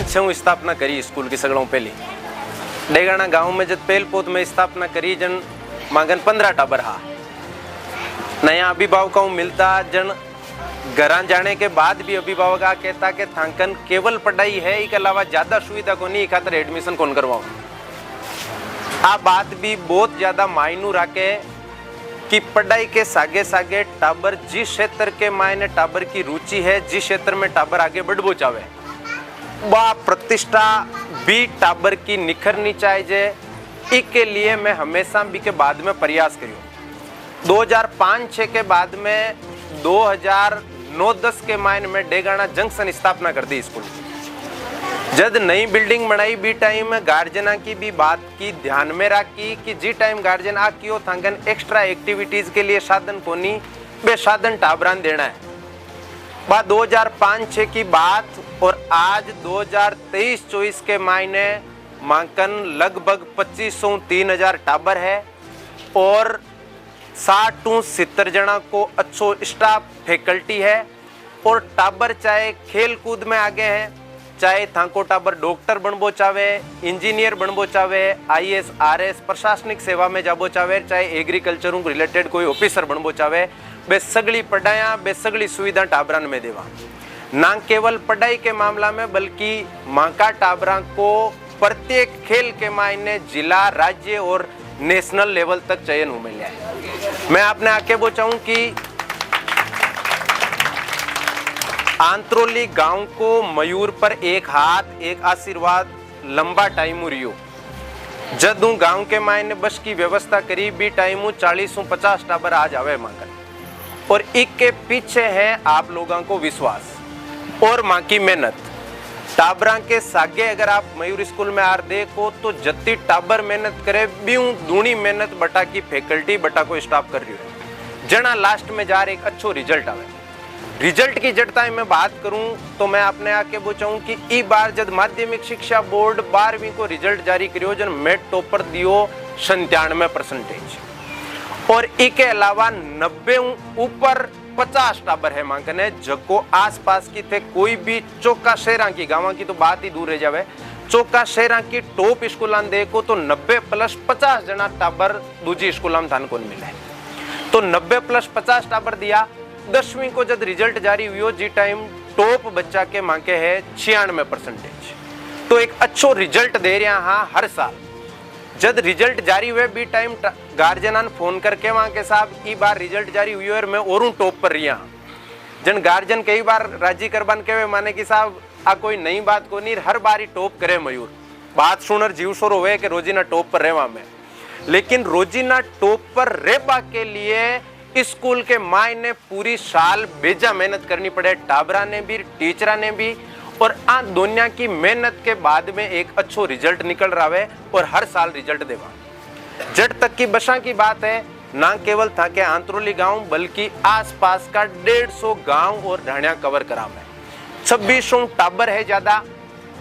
से स्थापना करी स्कूल की सगलों पहली डेगाना गांव में जब पहल पोत में स्थापना करी जन मांगन 15 टाबर हा नया अभिभावकों मिलता जन घरा जाने के बाद भी अभिभावक आ कहता कि थांकन केवल पढ़ाई है इसके अलावा ज्यादा सुविधा को नहीं खातर एडमिशन कौन करवाओ। आ बात भी बहुत ज्यादा मायनू रखे कि पढ़ाई के सागे सागे टाबर जिस क्षेत्र के मायने टाबर की रुचि है, जिस क्षेत्र में टाबर आगे बढ़बो चाहे वह प्रतिष्ठा भी टाबर की निखरनी चाहिए। इसके लिए मैं हमेशा भी के बाद में प्रयास करूँ। 2005-6 के बाद में 2009-10 के मायने में डेगाना जंक्शन स्थापना कर दी स्कूल। जब नई बिल्डिंग बनाई भी टाइम गार्जियना की भी बात की ध्यान में रखी कि जी टाइम गार्जियन आ कियो थांगन एक्स्ट्रा एक्टिविटीज के लिए साधन कोनी बे साधन टाबरान देना है। बात 2005-6 की बात और आज 2023-24 के मायने मांकन लगभग 2500-3000 टाबर है और 60-70 जना को अच्छो स्टाफ फैकल्टी है और टाबर चाहे खेल कूद में आगे हैं, चाहे थांको टाबर डॉक्टर बनबो चाहे, इंजीनियर बनबो चाहे, IAS RS प्रशासनिक सेवा में जाबो चाहे, चाहे एग्रीकल्चर रिलेटेड कोई ऑफिसर बनबो चाहे, बे सगली पढ़ाया बे सगली सुविधा टाबरान में देवा। ना केवल पढ़ाई के मामला में बल्कि मांका टाबरा को प्रत्येक खेल के मायने जिला राज्य और नेशनल लेवल तक चयन हो मिला है। मैं आपने आके बोचाऊं कि आंत्रोली गांव को मयूर पर एक हाथ एक आशीर्वाद लंबा टाइम रियो जदू गांव के मायने बस की व्यवस्था करी भी टाइम 40-50 टाबर आ जावे मांगन और एक के पीछे है आप लोगों को विश्वास और मां की मेहनत। टाबरा के सागे अगर आप मयूर स्कूल में आर देखो तो जत्ती टाबर मेहनत करे भी दूनी मेहनत बटा की फैकल्टी बटा को स्टाफ कर रही है जना लास्ट में जार एक अच्छो रिजल्ट आवे। रिजल्ट की जड़ता में बात करूं तो मैं अपने आके बोचाऊं कि ई बार जब माध्यमिक शिक्षा बोर्ड 12वीं को रिजल्ट जारी करियो जन मेट टॉपर दियो 97% और इसके अलावा 90 ऊपर 50 टाबर है मांगने जको आसपास की थे कोई भी चौका शहरा की गाँव की तो बात ही दूर रह जावे चौका शहरा की टॉप स्कूलान देखो तो 90+50 जना टाबर दूजी स्कूलान थान को मिले तो 90+50 टाबर दिया। 10वीं को जब रिजल्ट जारी हुई जी टाइम टॉप बच्चा के मांगे है 96% तो एक अच्छो रिजल्ट दे रहा हाँ हर साल। जब रिजल्ट जारी हुए भी टाइम गार्जियन फोन करके वहां के साहब ई बार रिजल्ट जारी हुई और मैं और टॉप पर रही हाँ जन गार्जियन कई बार राजी करबान के माने कि साहब आ कोई नई बात को नहीं हर बार ही टॉप करे मयूर बात सुनर जीव शोर हुए कि रोजीना टॉप पर रहवा में लेकिन रोजीना टॉप पर रहबा के लिए स्कूल के मायने पूरी साल बेजा मेहनत करनी पड़े टाबरा ने भी टीचरा ने भी और आ दुनिया की मेहनत के बाद में एक अच्छो रिजल्ट निकल रहा है और हर साल रिजल्ट देवा। जट तक की बसा की बात है ना केवल था के आंतरोली गांव बल्कि आसपास का 150 गांव और ढाणिया कवर करा है। 2600 टाबर है ज्यादा।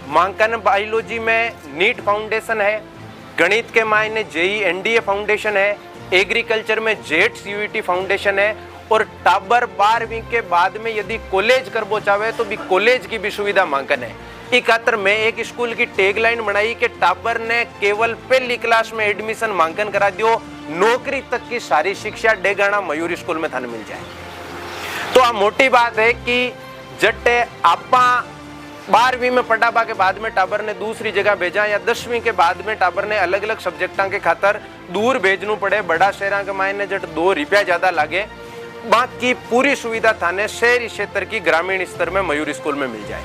मांकन बायोलॉजी में नीट फाउंडेशन है गणित के मायने जेई एनडीए फाउंडेशन है, एग्रीकल्चर में जेट्स यूईटी फाउंडेशन है, और टाबर 12वीं के बाद में यदि कॉलेज करबो चाहे तो भी कॉलेज की भी सुविधा मांगन है। एक खातर मैं एक स्कूल की टैगलाइन बनाई कि टाबर ने केवल पहली क्लास में एडमिशन मांगन करा दियो, नौकरी तक की सारी शिक्षा डेगाना मयूर स्कूल में थाने मिल जाए। तो आ मोटी बात है कि जट्टे आपा 12वीं में पढ़ाबा के बाद में टाबर ने दूसरी जगह भेजा, या 10वीं के बाद में टाबर ने अलग अलग सब्जेक्टा के खातर दूर भेजनू पड़े, बड़ा शहर के मायने जट 2 रुपया ज्यादा लागे, बाकी पूरी सुविधा थाने शहरी क्षेत्र की ग्रामीण स्तर में मयूर स्कूल में मिल जाए।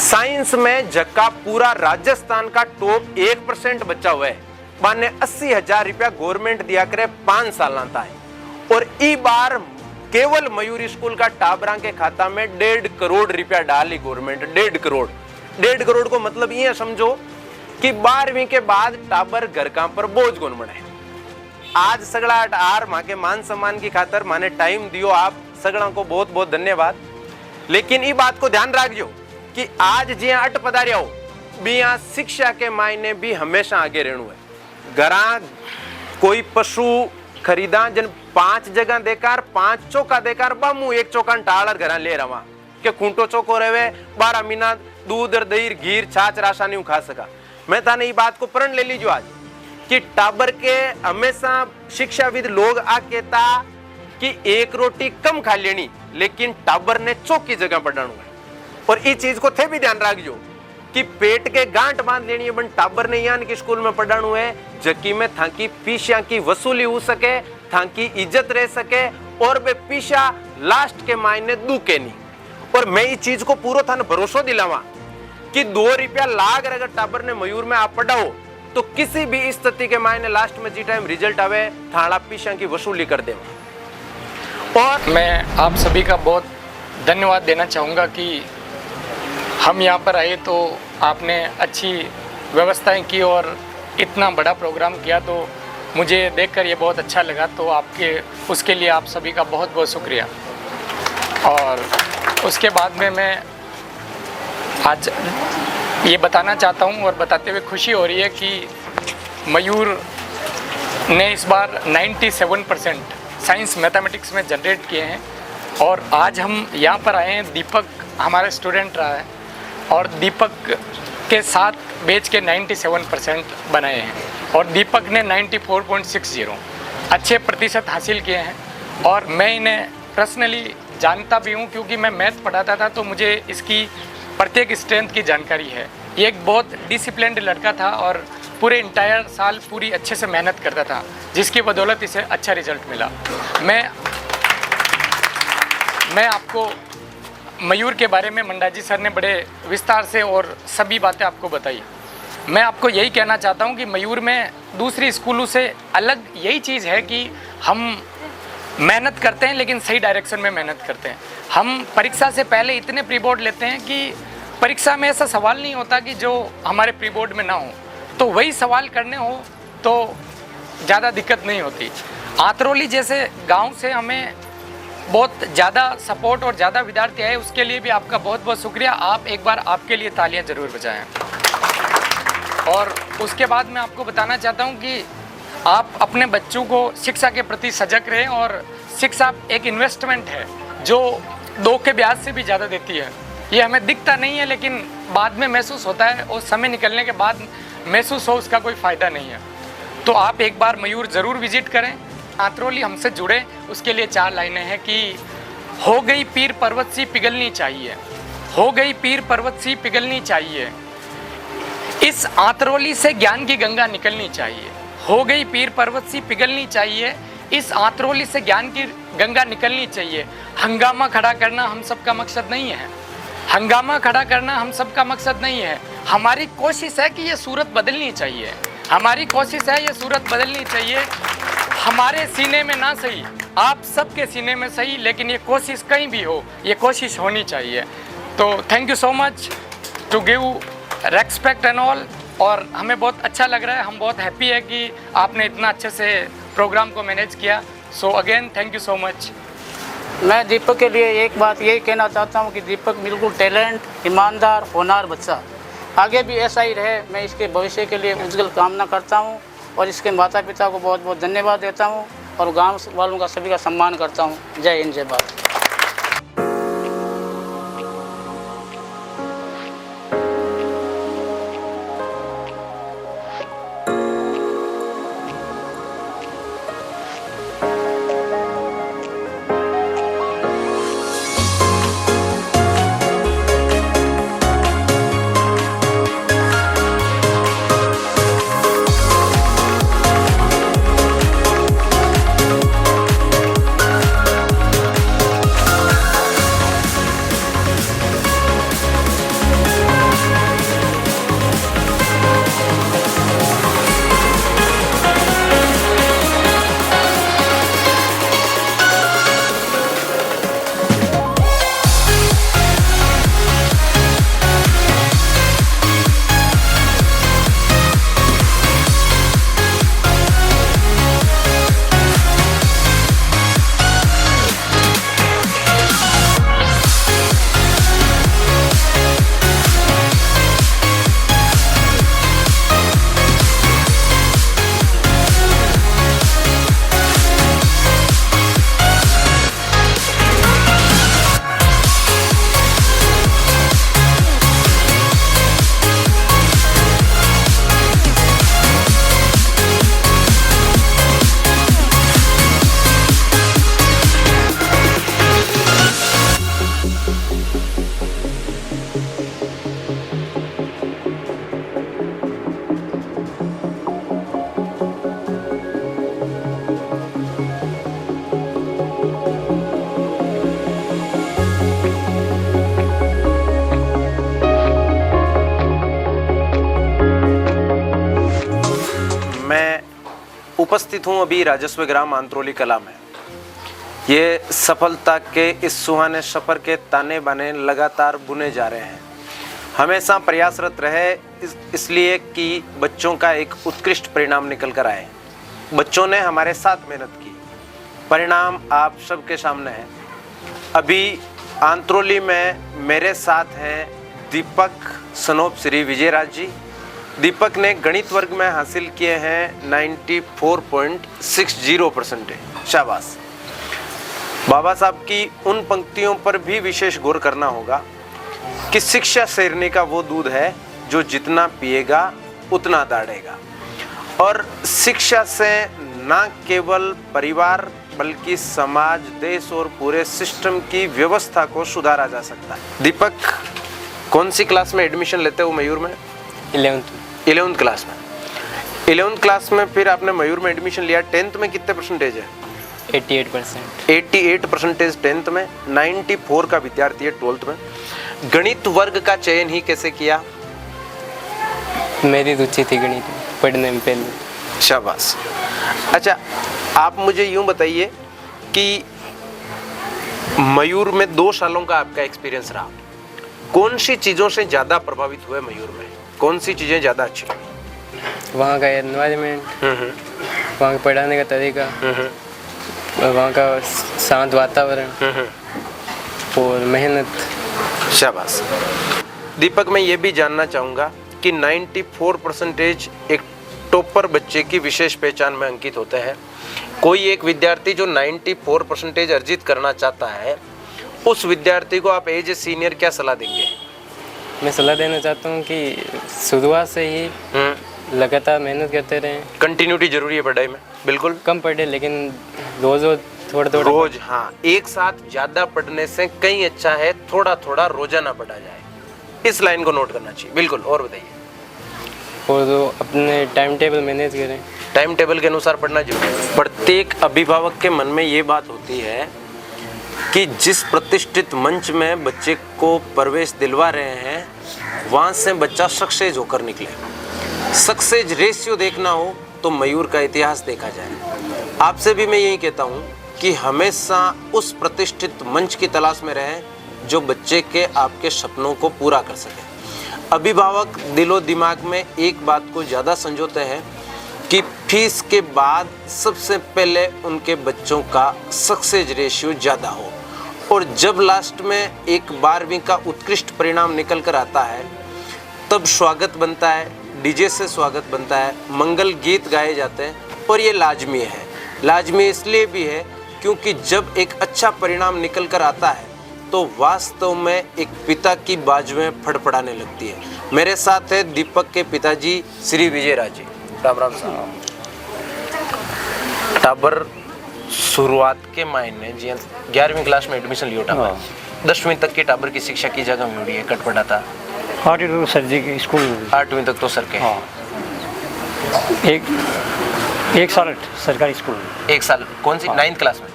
साइंस में जक्का पूरा राजस्थान का टॉप 1% बच्चा हुआ है, माने 80,000 रुपया गवर्नमेंट दिया करे 5 साल है, और ई बार केवल मयूर स्कूल का टाबरा के खाता में 1.5 करोड़ रुपया डाली गवर्नमेंट। 1.5 करोड़ को मतलब ये समझो कि 12वीं के बाद टाबर घर का पर बोझ कौन बने। आज सगड़ा आर माँ के मान सम्मान की खातर माने टाइम दियो, आप सगड़ा को बहुत बहुत धन्यवाद। लेकिन ये बात को ध्यान रखियो कि आज जिया अट पधारिया हो बिया शिक्षा के मायने भी हमेशा आगे रहना है। घरा कोई पशु खरीदा जन 5 जगह देकर 5 चौका देकर बामू 1 चौका टाल घरा ले रहा के खूंटो चौको रहे 12 महीना दूध दही घीर छाछ राशा नहीं खा सका। मैं थाने ये बात को प्रण ले लीजिए आज कि टाबर के हमेशा शिक्षाविद लोग आ कहता कि 1 रोटी कम खा लेनी, लेकिन टाबर ने चौकी जगह पढ़ाना है। और इस चीज को थे भी ध्यान रखियो कि पेट के गांठ बांध लेनी है, बन टाबर ने यान के स्कूल में पढ़ाना है जकी में थाकी पीछा की वसूली हो सके, थाकी इज्जत रह सके, और वे पीछा लास्ट के मायने दुखे नहीं। और मैं इस चीज को पूरा थाने भरोसा दिलावा कि 2 रुपया लाग अगर टाबर ने मयूर में आप पढ़ाओ तो किसी भी स्थिति के मायने लास्ट में जी टाइम रिजल्ट आवे थाना पीछा की वसूली कर दे। और मैं आप सभी का बहुत धन्यवाद देना चाहूँगा कि हम यहाँ पर आए तो आपने अच्छी व्यवस्थाएं की और इतना बड़ा प्रोग्राम किया, तो मुझे देखकर ये बहुत अच्छा लगा। तो आपके उसके लिए आप सभी का बहुत बहुत शुक्रिया। और उसके बाद में मैं आज ये बताना चाहता हूँ और बताते हुए खुशी हो रही है कि मयूर ने इस बार 97% साइंस मैथमेटिक्स में जनरेट किए हैं। और आज हम यहाँ पर आए हैं, दीपक हमारा स्टूडेंट रहा है और दीपक के साथ बेच के 97% बनाए हैं और दीपक ने 94.60 अच्छे प्रतिशत हासिल किए हैं। और मैं इन्हें पर्सनली जानता भी हूँ क्योंकि मैं मैथ पढ़ाता था, तो मुझे इसकी प्रत्येक स्ट्रेंथ की जानकारी है। ये एक बहुत डिसिप्लिन्ड लड़का था और पूरे इंटायर साल पूरी अच्छे से मेहनत करता था, जिसकी बदौलत इसे अच्छा रिजल्ट मिला। मैं आपको मयूर के बारे में मंडाजी सर ने बड़े विस्तार से और सभी बातें आपको बताई। मैं आपको यही कहना चाहता हूँ कि मयूर में दूसरी स्कूलों से अलग यही चीज़ है कि हम मेहनत करते हैं, लेकिन सही डायरेक्शन में मेहनत करते हैं। हम परीक्षा से पहले इतने प्री बोर्ड लेते हैं कि परीक्षा में ऐसा सवाल नहीं होता कि जो हमारे प्री बोर्ड में ना हो, तो वही सवाल करने हो तो ज़्यादा दिक्कत नहीं होती। आतरौली जैसे गांव से हमें बहुत ज़्यादा सपोर्ट और ज़्यादा विद्यार्थी आए, उसके लिए भी आपका बहुत बहुत शुक्रिया। आप एक बार आपके लिए तालियां ज़रूर बजाएं। और उसके बाद मैं आपको बताना चाहता हूं कि आप अपने बच्चों को शिक्षा के प्रति सजग रहें। और शिक्षा एक इन्वेस्टमेंट है जो 2 के ब्याज से भी ज़्यादा देती है। ये हमें दिखता नहीं है, लेकिन बाद में महसूस होता है और समय निकलने के बाद महसूस हो उसका कोई फ़ायदा नहीं है। तो आप एक बार मयूर ज़रूर विजिट करें। आतरौली हमसे जुड़े, उसके लिए 4 लाइनें हैं कि हो गई पीर पर्वत सी पिघलनी चाहिए, हो गई पीर पर्वत सी पिघलनी चाहिए, इस आतरौली से ज्ञान की गंगा निकलनी चाहिए। हो गई पीर पर्वत सी पिघलनी चाहिए, इस आतरौली से ज्ञान की गंगा निकलनी चाहिए। हंगामा खड़ा करना हम सबका मकसद नहीं है, हंगामा खड़ा करना हम सबका मकसद नहीं है। हमारी कोशिश है कि ये सूरत बदलनी चाहिए, हमारी कोशिश है ये सूरत बदलनी चाहिए। हमारे सीने में ना सही, आप सबके सीने में सही, लेकिन ये कोशिश कहीं भी हो, ये कोशिश होनी चाहिए। तो thank you so much to give respect and all. और हमें बहुत अच्छा लग रहा है, हम बहुत हैप्पी है कि आपने इतना अच्छे से प्रोग्राम को मैनेज किया। So again thank you so much. मैं दीपक के लिए एक बात यही कहना चाहता हूँ कि दीपक बिल्कुल टैलेंट, ईमानदार, होनहार बच्चा। आगे भी ऐसा ही रहे, मैं इसके भविष्य के लिए उज्जवल कामना करता हूँ और इसके माता पिता को बहुत बहुत धन्यवाद देता हूँ और गांव वालों का सभी का सम्मान करता हूँ। जय हिंद, जय भारत। उपस्थित हूँ अभी राजस्व ग्राम आंत्रोली कला में। ये सफलता के इस सुहाने सफर के ताने बाने लगातार बुने जा रहे हैं। हमेशा प्रयासरत रहे इसलिए कि बच्चों का एक उत्कृष्ट परिणाम निकल कर आए। बच्चों ने हमारे साथ मेहनत की, परिणाम आप सबके सामने है। अभी आंत्रोली में मेरे साथ हैं दीपक सनोप श्री विजयराज जी। दीपक ने गणित वर्ग में हासिल किए हैं 94.60%। शाबाश। बाबा साहब की उन पंक्तियों पर भी विशेष गौर करना होगा कि शिक्षा शेरनी का वो दूध है जो जितना पिएगा उतना दाढ़ेगा। और शिक्षा से न केवल परिवार बल्कि समाज, देश और पूरे सिस्टम की व्यवस्था को सुधारा जा सकता है। दीपक कौन सी क्लास में एडमिशन लेते हो मयूर में? 11th क्लास में। 11th क्लास में फिर आपने मयूर में एडमिशन लिया। 10th में कितने परसेंटेज है? 88% 10th में। 94 का विद्यार्थी है 12th में। गणित वर्ग का चयन ही कैसे किया? मेरी रुचि थी गणित में पढ़ने में पहले। शाबाश। अच्छा, आप मुझे यूं बताइए कि मयूर में 2 सालों का आपका एक्सपीरियंस रहा, कौन सी चीज़ों से ज़्यादा प्रभावित हुए मयूर में? कौन सी चीज़ें ज़्यादा अच्छी लगी? वहाँ का एनवायरनमेंट, वहाँ का पढ़ाने का तरीका, वहाँ का शांत वातावरण और मेहनत। शाबाश। दीपक, मैं ये भी जानना चाहूँगा कि 94% एक टॉपर बच्चे की विशेष पहचान में अंकित होते हैं। कोई एक विद्यार्थी जो 94% अर्जित करना चाहता है, उस विद्यार्थी को आप एज ए सीनियर क्या सलाह देंगे? मैं सलाह देना चाहता हूँ कि शुरुआत से ही लगातार मेहनत करते रहें। कंटिन्यूटी जरूरी है पढ़ाई में। बिल्कुल। कम पढ़े लेकिन रोज थोड़ा रोज, हाँ, एक साथ ज़्यादा पढ़ने से कहीं अच्छा है थोड़ा थोड़ा रोजाना पढ़ा जाए। इस लाइन को नोट करना चाहिए। बिल्कुल। और बताइए। और तो अपने टाइम टेबल मैनेज करें। टाइम टेबल के अनुसार पढ़ना जरूरी है। प्रत्येक अभिभावक के मन में ये बात होती है कि जिस प्रतिष्ठित मंच में बच्चे को प्रवेश दिलवा रहे हैं वहाँ से बच्चा सक्सेस होकर निकले। सक्सेस रेशियो देखना हो तो मयूर का इतिहास देखा जाए। आपसे भी मैं यही कहता हूँ कि हमेशा उस प्रतिष्ठित मंच की तलाश में रहें जो बच्चे के आपके सपनों को पूरा कर सके। अभिभावक दिलो दिमाग में एक बात को ज़्यादा संजोते हैं कि फीस के बाद सबसे पहले उनके बच्चों का सक्सेस रेशियो ज़्यादा हो, और जब लास्ट में एक 12वीं का उत्कृष्ट परिणाम निकल कर आता है तब स्वागत बनता है, डीजे से स्वागत बनता है, मंगल गीत गाए जाते हैं और ये लाजमी है। लाजमी इसलिए भी है क्योंकि जब एक अच्छा परिणाम निकल कर आता है तो वास्तव में एक पिता की बाजुएं फड़फड़ाने लगती है। मेरे साथ है दीपक के पिताजी श्री विजय राज जी। राम राम साहब। टाबर शुरुआत के मायने जी 11वीं क्लास में एडमिशन लियो टाबर, 10वीं तक की टाबर की शिक्षा की जगह में है कटपटा था। 8वीं तो सर जी के स्कूल में। 8वीं तक तो सर के। हाँ, एक साल सरकारी स्कूल में। 1 साल कौन सी 9th क्लास में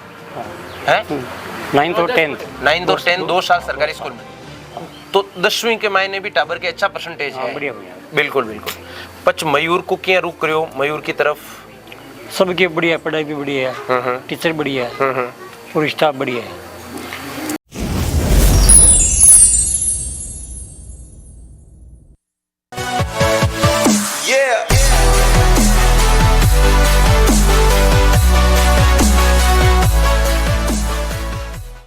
है? 9th और 10th। 9th और 10th 2 साल सरकारी स्कूल में। तो 10वीं के मायने भी टाबर के अच्छा परसेंटेज है। बढ़िया बढ़िया। बिल्कुल बिल्कुल। पच मयूर को क्या रुक करो, मयूर की तरफ सबके बढ़िया, पढ़ाई भी बढ़िया है, टीचर बढ़िया है और स्टाफ बढ़िया है।